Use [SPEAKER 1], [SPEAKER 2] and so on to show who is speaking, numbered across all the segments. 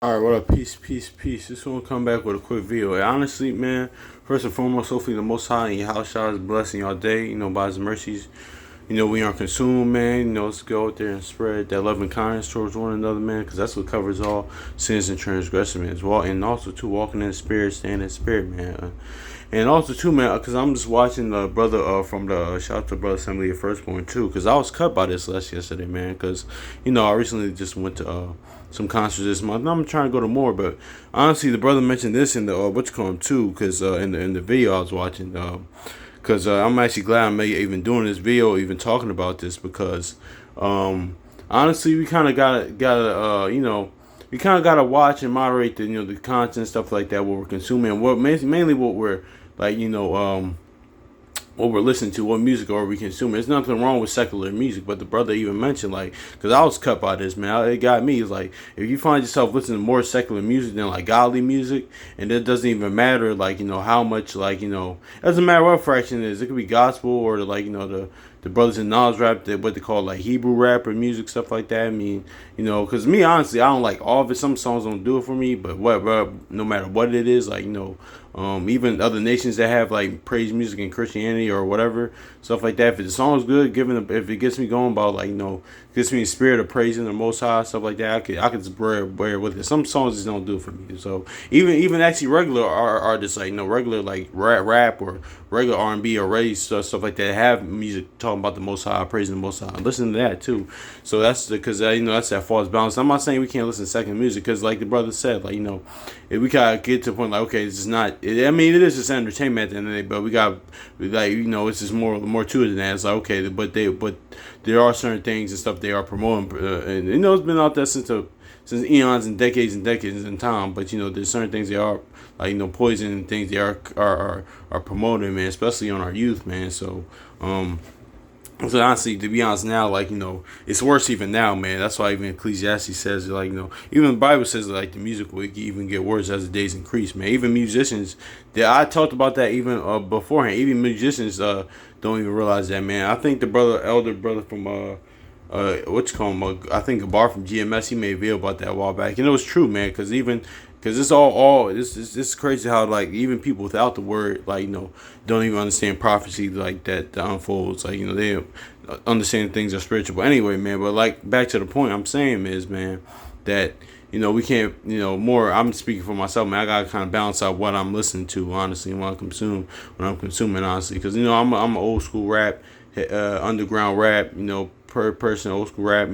[SPEAKER 1] All right, what up? Peace, peace, peace. Just want to come back with a quick video. And honestly, man, first and foremost, hopefully the Most High and your house shall is blessing your day. By His mercies, we aren't consumed, man. Let's go out there and spread that love and kindness towards one another, man, because that's what covers all sins and transgressions, man. As well, and also too, walking in the spirit, staying in the spirit, man. And also too, man, because I'm just watching the brother from the shout out to brother Assembly of Firstborn too, because I was cut by this yesterday, man. Because I recently just went to some concerts this month. And I'm trying to go to more, but honestly, the brother mentioned this in the what you call him too, because in the video I was watching, because I'm actually glad I'm even doing this video, even talking about this, because honestly, we kind of gotta we kind of gotta watch and moderate the content, stuff like that, what we're consuming, what mainly what we're like what we're listening to, what music are we consuming. There's nothing wrong with secular music, but the brother even mentioned, like, because I was cut by this, man. It got me. It's like, if you find yourself listening to more secular music than like godly music, and it doesn't even matter, like, how much, like, it doesn't matter what fraction it is. It could be gospel or like, the brothers in knowledge rap, what they call like Hebrew rap or music, stuff like that. I mean, because me, honestly, I don't like all of it. Some songs don't do it for me, but no matter what it is, like, even other nations that have like praise music and Christianity or whatever, stuff like that. If the song's good, if it gets me going about, like, gets me in spirit of praising the Most High, stuff like that, I could just bear with it. Some songs just don't do it for me. So even actually regular artists, like, regular like rap or regular R&B or race stuff like that, have music talking about the Most High, praising the Most High. Listen to that too. So that's because that's that false balance. I'm not saying we can't listen to second music, because like the brother said, like, if we gotta get to the point, like, okay, this is not. I mean, it is just entertainment at the end of the day, but we got, like, it's just more to it than that. It's like, okay, but there are certain things and stuff they are promoting, and it's been out there since eons and decades in time. But there's certain things they are, like, poison and things they are promoting, man, especially on our youth, man. So honestly, to be honest, now, like, it's worse even now, man. That's why even Ecclesiastes says, like, even the Bible says, like, the music will even get worse as the days increase, man. Even musicians, I talked about that even beforehand. Even musicians don't even realize that, man. I think the elder brother from what you call him? I think a bar from GMS, he made a video about that a while back, and it was true, man. Because it's it's crazy how, like, even people without the word, like, don't even understand prophecy like that unfolds. Like, they understand things are spiritual. But anyway, man. But, like, back to the point I'm saying is, man, that we can't, more. I'm speaking for myself, man. I gotta kind of balance out what I'm listening to, honestly, and what I'm consuming, honestly, because I'm an old school rap, underground rap, per person, old school rap.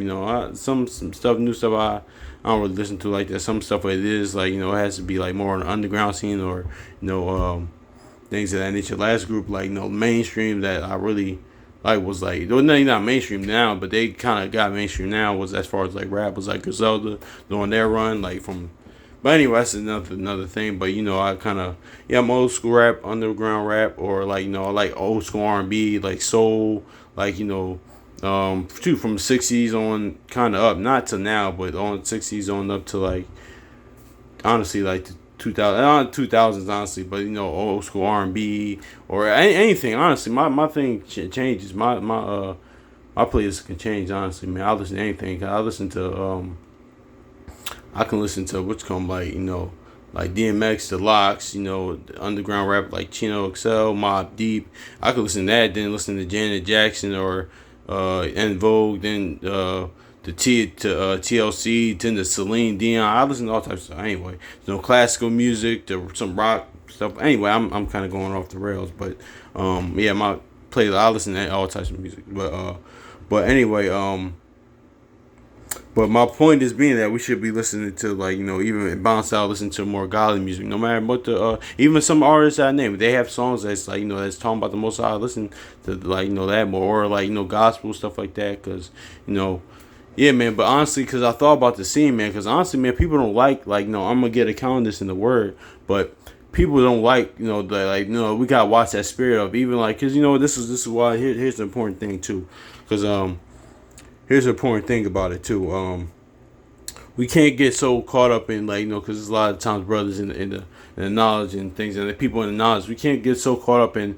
[SPEAKER 1] Some stuff, new stuff I don't really listen to like that. Some stuff it is, like, it has to be like more on the underground scene, or things of that nature. Last group, like, mainstream that I really like was like, they're not mainstream now, but they kind of got mainstream now, was as far as like rap was like Griselda doing their run, like, from. But anyway, that's another thing. But I kind of, I'm old school rap, underground rap, or like, I like old school R&B, like soul, like, shoot, from the 60s on kind of up, not to now, but on 60s on up to, like, honestly, like the 2000s, honestly, but old school R&B or anything, honestly. My thing changes. My playlist can change, honestly, man. I listen to anything. 'Cause I can listen to what's called, like, like DMX, the Locks, the underground rap like Chino XL, Mobb Deep. I could listen to that, then listen to Janet Jackson or En Vogue, then TLC, then the Celine Dion. I listen to all types of stuff. Anyway, classical music, to some rock stuff. Anyway, I'm kind of going off the rails, but yeah, my playlist, I listen to all types of music. But anyway, but my point is being that we should be listening to, like, even bounce out, listen to more godly music, no matter what even some artists I name, they have songs that's like, that's talking about the Most High. Listen to, like, that more, or like, gospel stuff like that, because yeah, man. But honestly, because I thought about the scene, man, because honestly, man, people don't like, I'm gonna get a count of this in the word, but people don't like, the, like, we gotta watch that spirit of, even, like, because this is why here's the important thing too, because here's the important thing about it too. We can't get so caught up in, like, because there's a lot of times brothers in the knowledge and things, and the people in the knowledge. We can't get so caught up in,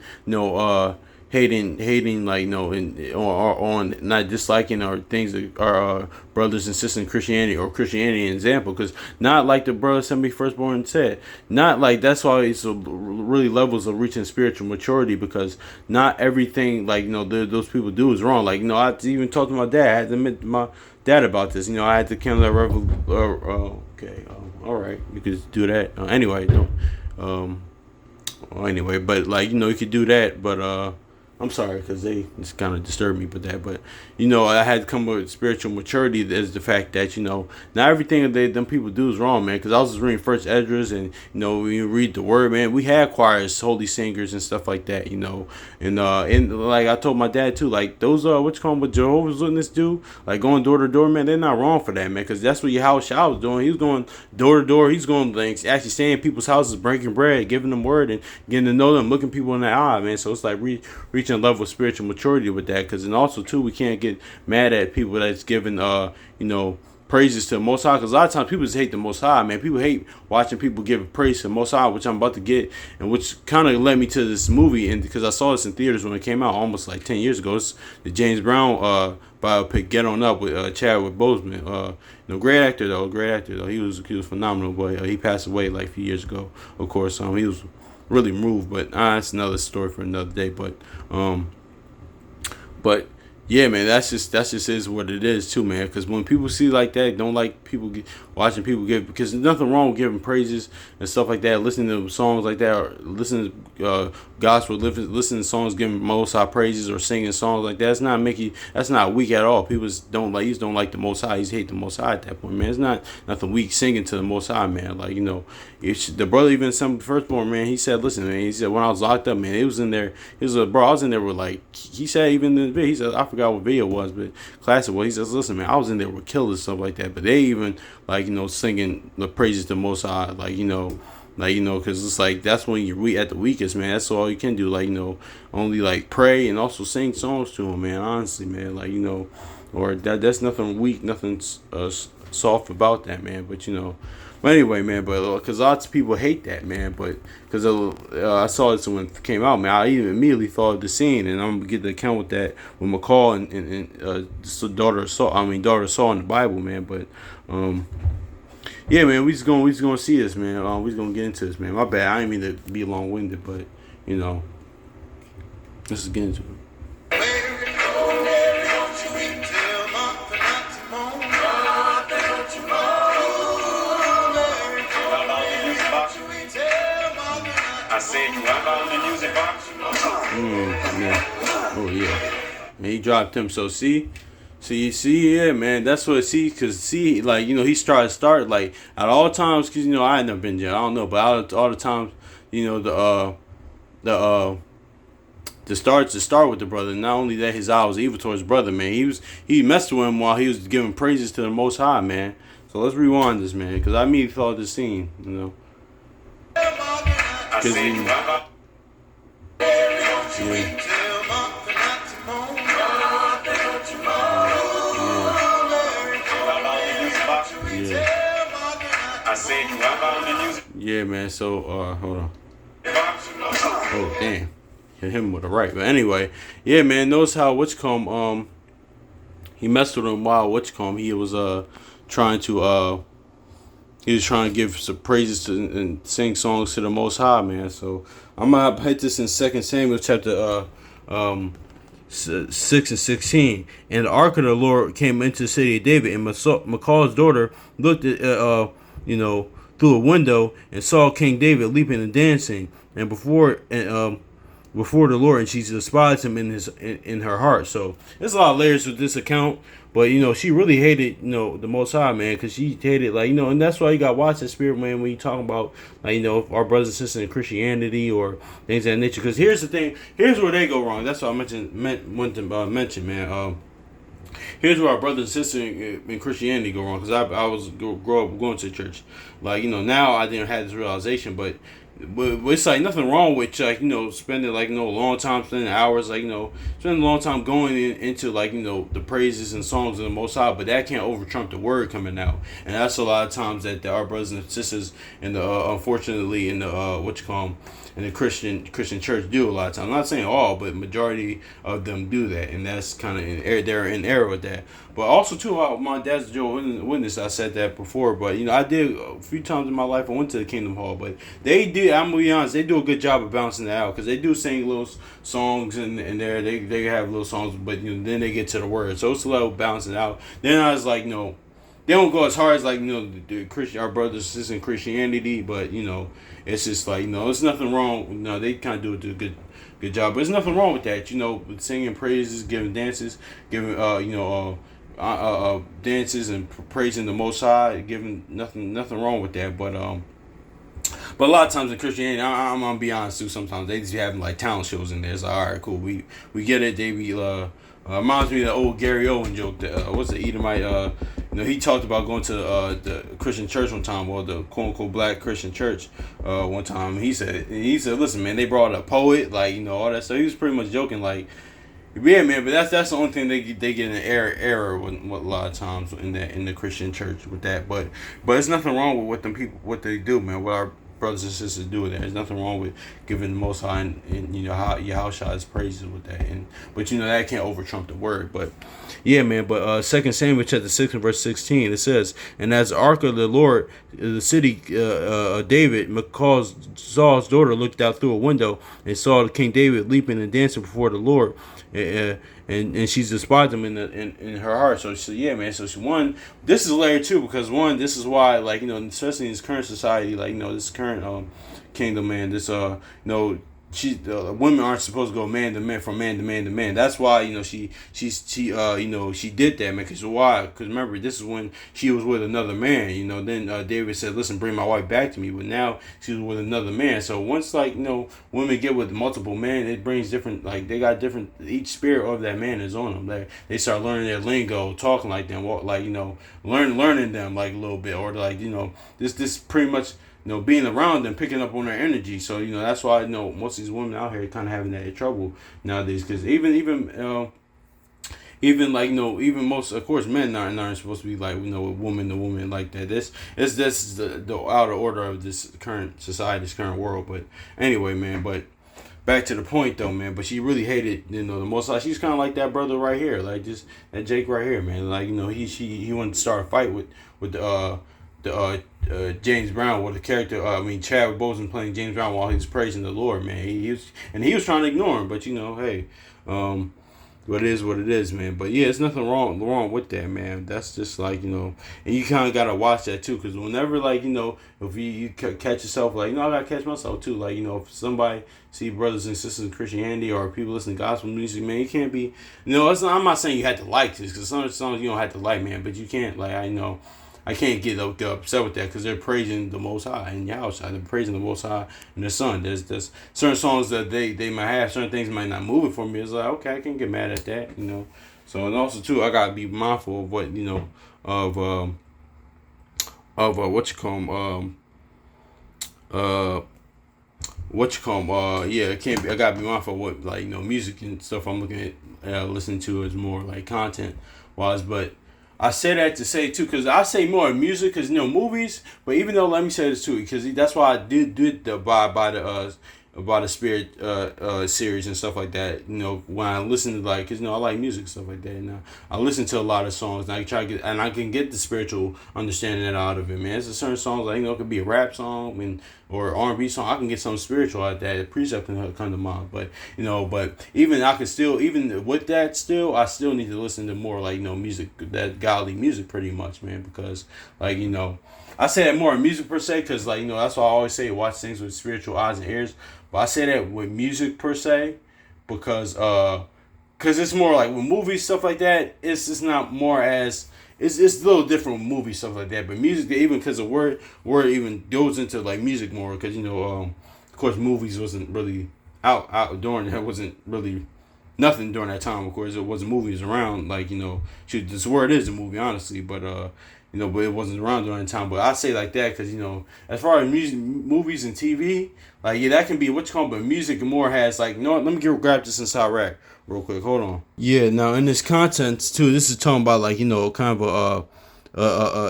[SPEAKER 1] hating like and or on not disliking or things that are brothers and sisters in Christianity or Christianity an example, because not like the brother sent me firstborn said, not like that's why it's really levels of reaching spiritual maturity, because not everything like those people do is wrong. Like I even talked to my dad. I had to admit to my dad about this. I had to cancel that okay, all right, you could do that anyway. Anyway, but like you could do that, but I'm sorry because they just kind of disturbed me with that. But I had to come with spiritual maturity as the fact that not everything that them people do is wrong, man. Because I was just reading First Esdras, and when you read the Word, man, we had choirs, holy singers, and stuff like that, and like I told my dad too, like those what Jehovah's Witnesses do, like going door to door, man, they're not wrong for that, man, because that's what Yahushua was doing. He was going door to door. He's going like actually staying in people's houses, breaking bread, giving them word, and getting to know them, looking people in the eye, man. So it's like reaching a level of spiritual maturity with that, because and also too we can't get mad at people that's giving praises to the Most High, because a lot of times people just hate the Most High, man. People hate watching people give praise to the Most High, which I'm about to get, and which kind of led me to this movie, and because I saw this in theaters when it came out almost like 10 years ago. It's the James Brown biopic, Get On Up, with Chadwick Boseman. Great actor though. He was phenomenal, but he passed away like a few years ago. Of course, he was really moved, but that's another story for another day. But yeah, man, that's just is what it is too, man. Because when people see like that, don't like watching people give, because there's nothing wrong with giving praises and stuff like that, listening to songs like that, or listening to gospel, listening to songs giving Most High praises, or singing songs like that. That's not weak at all. People don't like the Most High. You hate the Most High at that point, man. It's not nothing weak singing to the Most High, man. Like the brother even some firstborn, man. He said, listen, man. He said when I was locked up, man, it was in there. He was bro. I was in there with like he said even in the video. He said I forgot what video it was, but classic. Well, he says, listen, man, I was in there with killers and stuff like that, but they even like singing the praises to Most High, because it's like that's when you're weak at the weakest, man. That's all you can do, only like pray and also sing songs to him, man. Honestly, man, or that's nothing weak, nothing soft about that, man. But anyway, man, because lots of people hate that, man. But because I saw this when it came out, man, I even immediately thought of the scene, and I'm gonna get the account with that with McCall and daughter of Saul in the Bible, man. But yeah, man, we just gonna see this, man. We just gonna get into this, man. My bad, I didn't mean to be long winded, but let's get into it. Man. Oh yeah, man, he dropped him. So see, yeah, man, that's what because he start like at all times, because I had never been there, I don't know, but out all the times, to start with the brother. Not only that, his eye was evil towards his brother, man. He messed with him while he was giving praises to the Most High, man. So let's rewind this, man, because I immediately thought this scene, because yeah, man. So hold on. Oh damn, hit him with a right. But anyway, yeah, man. Notice how he messed with him while he was trying to give some praises to and sing songs to the Most High, man. So I'm gonna hit this in 2 Samuel chapter 6 and 16. And the ark of the Lord came into the city of David, and Michal's daughter looked at through a window and saw King David leaping and dancing, and before the Lord, and she despised him in her heart. So there's a lot of layers with this account, but she really hated the Most High, man, because she hated and that's why you got to watch the spirit, man, when you talk about our brothers and sisters in Christianity or things of that nature. Because here's the thing, here's where they go wrong. That's what I wanted to mention, man. Here's where our brothers and sisters in Christianity go wrong, because I was grow up going to church. Now I didn't have this realization, but but it's like nothing wrong with like spending like a long time, spending hours like spending a long time going into like the praises and songs of the Most High, but that can't over trump the word coming out, and that's a lot of times that our brothers and sisters in the unfortunately in the what you call them in the Christian church do a lot of times. I'm not saying all, but majority of them do that, and that's kind of they're in error with that. But also too, my dad's a Jehovah's Witness. I said that before, but I did a few times in my life. I went to the Kingdom Hall, but they did. I'm gonna be honest, they do a good job of balancing that out because they do sing little songs in there. They have little songs, but then they get to the words, so it's a little balancing out. Then I was like, no. They don't go as hard as like the Christian our brothers and sisters in Christianity, but it's just like there's nothing wrong. No, they kind of do a good job, but there's nothing wrong with that. With singing praises, giving dances, giving dances and praising the Most High, giving nothing wrong with that. But a lot of times in Christianity, I'm gonna be honest too. Sometimes they just be having like talent shows in there. It's like, all right, cool, we get it. They be reminds me of the old Gary Owen joke. That, what's the Edomite? He talked about going to the Christian church one time, or the quote unquote black Christian church one time. He said, listen, man, they brought a poet, like all that stuff. He was pretty much joking, like, yeah, man. But that's the only thing they get an error with a lot of times in the Christian church with that. But it's nothing wrong with what they do, man. What our brothers and sisters do with that. There's nothing wrong with giving the Most High and how Yahushua's praises with that. But that can't over trump the word. But yeah, man. But 2 Samuel chapter 6 and verse 16, it says, and as the ark of the Lord, the city David, Saul's daughter looked out through a window and saw King David leaping and dancing before the Lord. And she's despised him in her heart. So she said, yeah, man. So this is layer 2 because this is why, like, especially in this current society, like, this current kingdom, man, this women aren't supposed to go man to man, from man to man to man. That's why she did that, man. Because why? Because remember, this is when she was with another man. Then David said, listen, bring my wife back to me. But now she was with another man. So once women get with multiple men, it brings different, like, they got different, each spirit of that man is on them. They start learning their lingo, talking like them, like learning them like a little bit, or like this pretty much. Being around them, picking up on their energy. So, that's why most of these women out here kind of having that trouble nowadays. Because even like, even most, of course, men aren't supposed to be like, woman to woman like that. This is the outer order of this current society, this current world. But anyway, man, but back to the point though, man. But she really hated, the Most High. She's kind of like that brother right here, like just that Jake right here, man. Like, he wanted to start a fight with James Brown, with the character, Chadwick Boseman playing James Brown while he was praising the Lord, man. He was trying to ignore him, but hey, what it is what it is, man. But yeah, it's nothing wrong with that, man. That's just like, and you kind of gotta watch that too, because whenever, like, if you catch yourself, like, I gotta catch myself too, like, if somebody see brothers and sisters in Christianity or people listen to gospel music, man, you can't be, I'm not saying you had to like this, because some songs you don't have to like, man, but you can't, like, I can't get upset with that, because they're praising the Most High and Yahushua. They're praising the Most High and the Son. There's certain songs that they might have, certain things might not move it for me. It's like, okay, I can get mad at that, So, and also too, I gotta be mindful of what what you call yeah, it can't be. I gotta be mindful of what, like, music and stuff I'm looking at, listening to is more like content wise, but. I say that to say too, because I say more music, because movies. But even though, let me say this too, because that's why I did the by the Spirit series and stuff like that. When I listen to, like, because I like music and stuff like that. And I listen to a lot of songs, and I can get the spiritual understanding out of it, man. It's a certain songs, like, it could be a rap song or R&B song. I can get something spiritual out of that. A precept can come to mind, but even I can still, even with that, I still need to listen to more, like, music, that godly music, pretty much, man, because, like, I say that more in music per se, because, like, that's why I always say watch things with spiritual eyes and ears. But I say that with music per se, because it's more like with movies, stuff like that. It's just not more as it's a little different with movie stuff like that. But music, even because the word even goes into, like, music more, because of course movies wasn't really out during that, wasn't really nothing during that time. Of course, it wasn't movies around, like, shoot, this word is a movie, honestly, but but it wasn't around during the time. But I say like that because as far as music, movies and TV, like yeah, that can be what you call, but music more has like let me grab this inside rack real quick. Hold on. Yeah, now in this content too, this is talking about like kind of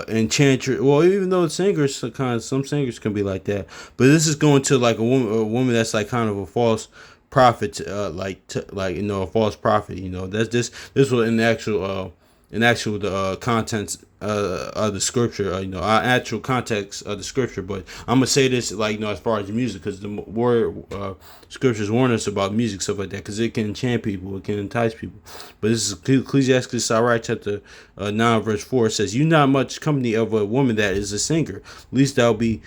[SPEAKER 1] enchantress. Well, even though singers some singers can be like that, but this is going to like a woman that's like kind of a false prophet, a false prophet. That's this was in actual the contents of the scripture, actual context of the scripture. But I'm gonna say this like as far as the music, because the word scriptures warn us about music stuff like that, because it can enchant people, it can entice people. But this is Ecclesiastes chapter 9 verse 4. It says, "You not much company of a woman that is a singer, least thou be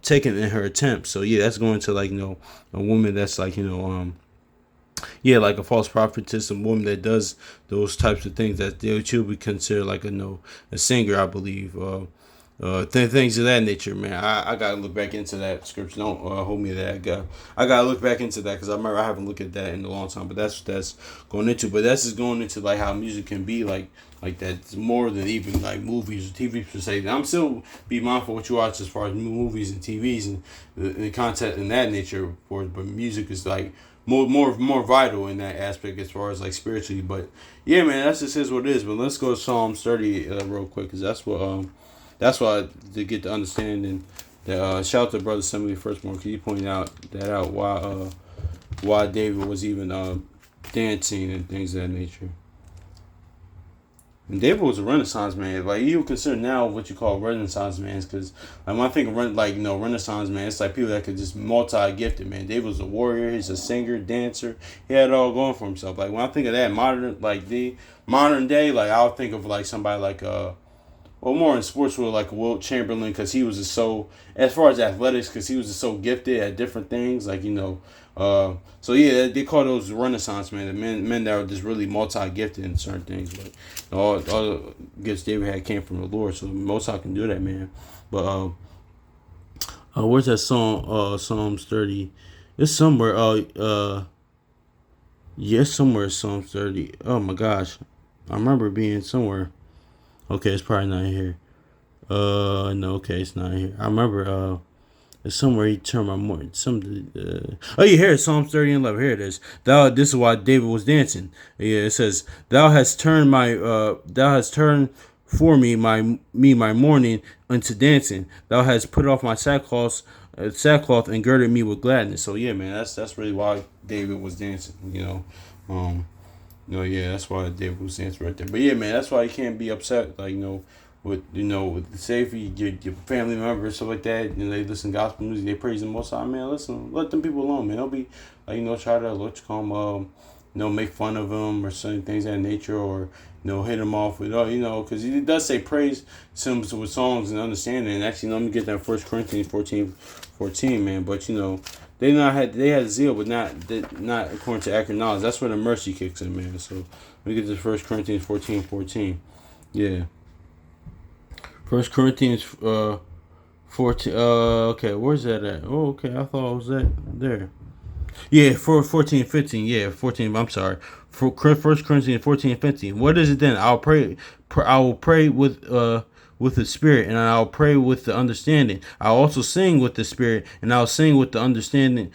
[SPEAKER 1] taken in her attempt." So yeah, that's going to like a woman that's like like a false prophetess, a woman that does those types of things that they would consider like a singer, I believe. Things of that nature, man. I gotta look back into that scripture. Don't hold me to that. I gotta look back into that because I remember I haven't looked at that in a long time. But that's going into. But that's just going into like how music can be like that. It's more than even like movies or TV per se. I'm still be mindful what you watch as far as movies and TVs and the content in that nature, of course. But music is like more vital in that aspect as far as like spiritually. But yeah, man, that's just is what it is. But let's go to Psalms 30 real quick, because that's what to get the understanding. That shout out to Brother Assembly Firstborn, because he pointed out why David was even dancing and things of that nature. And David was a Renaissance man. Like you would consider now what you call Renaissance man, because like when I think of Renaissance man, it's like people that could just multi-gifted, man. David was a warrior. He's a singer, dancer. He had it all going for himself. Like when I think of that modern day, like I'll think of like somebody like more in sports world like Wilt Chamberlain, because he was just so, as far as athletics, because he was just so gifted at different things, like so yeah, they call those Renaissance men, the men that are just really multi-gifted in certain things. But all the gifts David had came from the Lord, so most I can do that, man. But where's that song? Psalms 30. It's somewhere. Yes, somewhere Psalms 30. Oh my gosh, I remember it being somewhere. Okay, it's probably not here. No, okay, it's not here. I remember it's somewhere he turned my more oh, yeah, here it's Psalms 30 and 11. Here it is. This is why David was dancing. Yeah, it says, thou hast turned for me my mourning unto dancing. Thou hast put off my sackcloth and girded me with gladness. So yeah, man, that's really why David was dancing. Yeah, that's why David was dancing right there. But yeah, man, that's why you can't be upset, like with say if your family members stuff like that, they listen to gospel music, they praise the Most High, man. Listen, let them people alone, man. Don't be like try to make fun of them or certain things of that nature, or hit them off with because he does say praise him with songs and understanding. And actually, let me get that 1 Corinthians 14, man. But they had zeal, but not according to accurate knowledge. That's where the mercy kicks in, man. So let me get this 1 Corinthians 14. Yeah. 1 Corinthians 14. Okay, where's that at? Oh, okay, I thought it was that there. Yeah, 14:15. Yeah, 14. I'm sorry. For 1 Corinthians 14:15. What is it then? I will pray with the spirit, and I'll pray with the understanding. I'll also sing with the spirit, and I'll sing with the understanding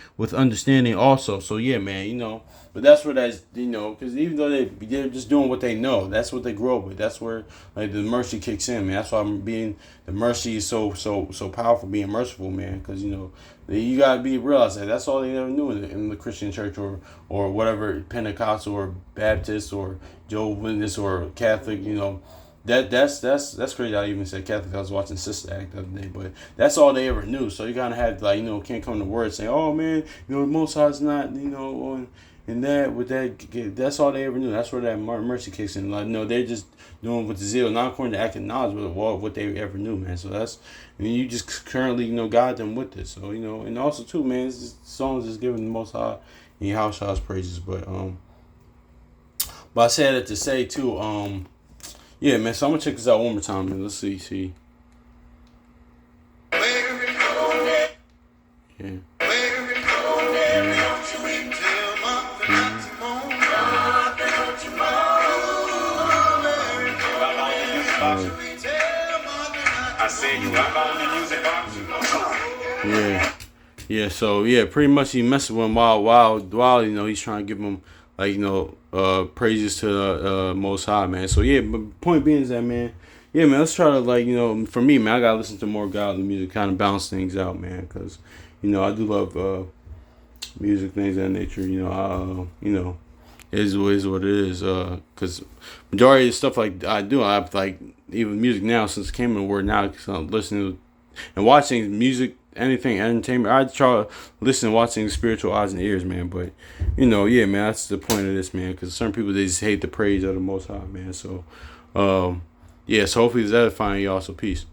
[SPEAKER 1] also. So yeah, man, but that's where that's because even though they're just doing what they know, that's what they grow with. That's where like the mercy kicks in, man. That's why the mercy is so powerful, being merciful, man. Because you gotta be realized that that's all they ever knew in the Christian church or whatever, Pentecostal or Baptist or Jehovah's Witness or Catholic, That's crazy. I even said Catholic. I was watching Sister Act the other day, but that's all they ever knew. So you gotta have can't come to word saying, "Oh man, Most High's not and that with that." That's all they ever knew. That's where that mercy kicks in. They're just doing with the zeal, not according to accurate knowledge, but what they ever knew, man. So you just currently guide them with this. So and also too, man, it's just songs is giving the Most High and Yahweh's praises. But I said it to say too, yeah, man, so I'm going to check this out one more time, man. Let's see. Yeah. Yeah. Yeah, so yeah, pretty much he messing with him while he's trying to give him like praises to the Most High, man. So yeah, but point being is that, man, yeah, man, let's try to like for me, man, I gotta listen to more godly music, kind of balance things out, man, because I do love music, things of that nature. Is what it is. Cause majority of stuff like I do, I have like even music now since it came in the word now, cause I'm listening and watching music, anything entertainment. I try to listen, watching spiritual eyes and ears, man. But yeah, man, that's the point of this, man. Cause certain people they just hate the praise of the Most High, man. So, yeah. So hopefully it's edifying y'all. So peace.